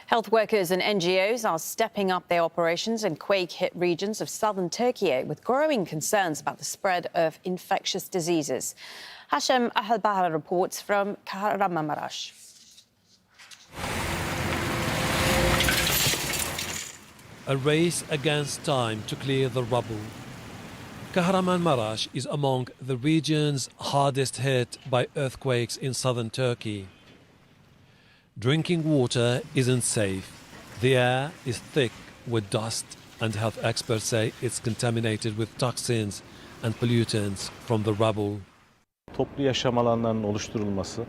Health workers and NGOs are stepping up their operations in quake-hit regions of southern Turkey with growing concerns about the spread of infectious diseases. Hashem Al-Bahar reports from Kahramanmaraş. A race against time to clear the rubble. Kahramanmaraş is among the regions hardest hit by earthquakes in southern Turkey. Drinking water isn't safe. The air is thick with dust, and health experts say it's contaminated with toxins and pollutants from the rubble. Toplu yaşam alanlarının oluşturulması.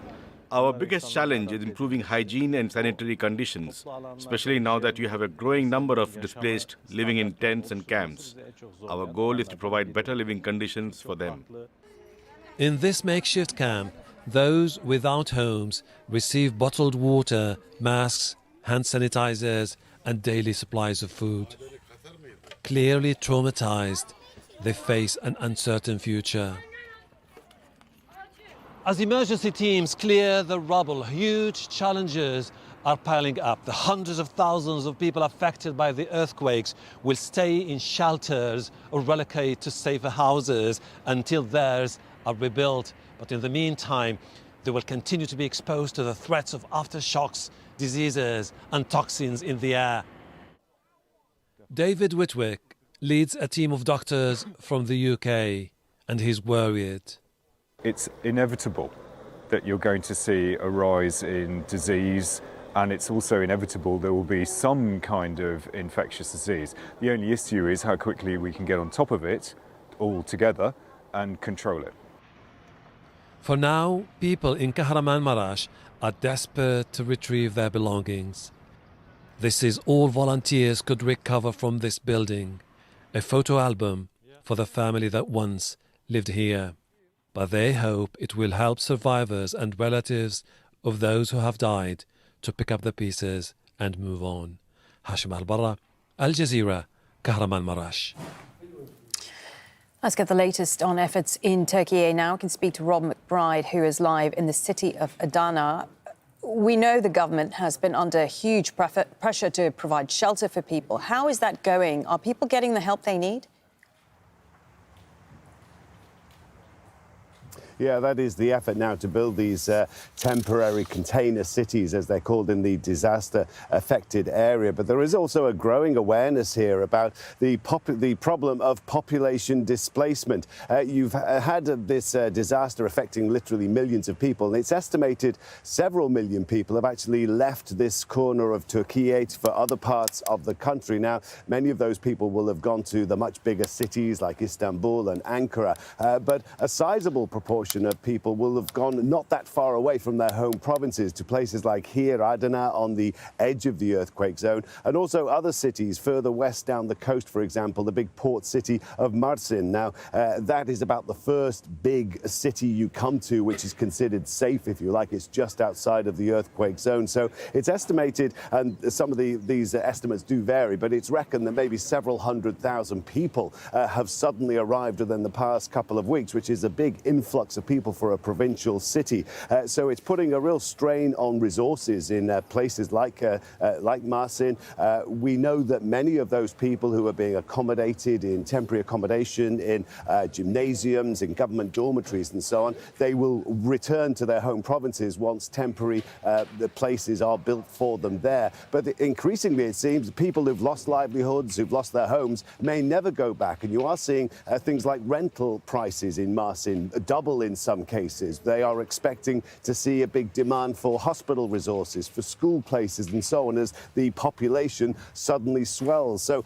Our biggest challenge is improving hygiene and sanitary conditions, especially now that you have a growing number of displaced living in tents and camps. Our goal is to provide better living conditions for them. In this makeshift camp, those without homes receive bottled water, masks, hand sanitizers, and daily supplies of food. Clearly traumatized, they face an uncertain future. As emergency teams clear the rubble, huge challenges are piling up. The hundreds of thousands of people affected by the earthquakes will stay in shelters or relocate to safer houses until theirs are rebuilt. But in the meantime, they will continue to be exposed to the threats of aftershocks, diseases and toxins in the air. David Whitwick leads a team of doctors from the UK, and he's worried. It's inevitable that you're going to see a rise in disease, and it's also inevitable there will be some kind of infectious disease. The only issue is how quickly we can get on top of it all together and control it. For now, people in Kahramanmaraş are desperate to retrieve their belongings. This is all volunteers could recover from this building, a photo album for the family that once lived here. But they hope it will help survivors and relatives of those who have died to pick up the pieces and move on. Hashem Al-Bahar, Al Jazeera, Kahramanmaraş. Let's get the latest on efforts in Turkey now. We can speak to Rob McBride, who is live in the city of Adana. We know the government has been under huge pressure to provide shelter for people. How is that going? Are people getting the help they need? Yeah, that is the effort now to build these temporary container cities, as they're called, in the disaster-affected area. But there is also a growing awareness here about the problem of population displacement. You've had this disaster affecting literally millions of people, and it's estimated several million people have actually left this corner of Turkey for other parts of the country. Now, many of those people will have gone to the much bigger cities like Istanbul and Ankara, but a sizable proportion of people will have gone not that far away from their home provinces to places like here, Adana, on the edge of the earthquake zone, and also other cities further west down the coast, for example, the big port city of Mersin. Now, that is about the first big city you come to, which is considered safe, if you like. It's just outside of the earthquake zone. So it's estimated, and some of these estimates do vary, but it's reckoned that maybe several 100,000 people have suddenly arrived within the past couple of weeks, which is a big influx of people for a provincial city. So it's putting a real strain on resources in places like Mersin. We know that many of those people who are being accommodated in temporary accommodation, in gymnasiums, in government dormitories and so on, they will return to their home provinces once temporary the places are built for them there. But increasingly, it seems, people who've lost livelihoods, who've lost their homes, may never go back. And you are seeing things like rental prices in Mersin double in some cases. They are expecting to see a big demand for hospital resources, for school places and so on, as the population suddenly swells. So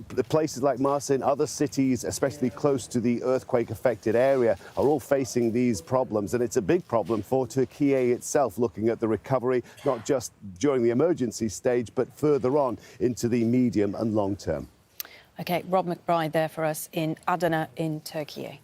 the places like Mersin, other cities, especially close to the earthquake-affected area, are all facing these problems. And it's a big problem for Turkey itself, looking at the recovery, not just during the emergency stage, but further on into the medium and long term. OK, Rob McBride there for us in Adana in Turkey.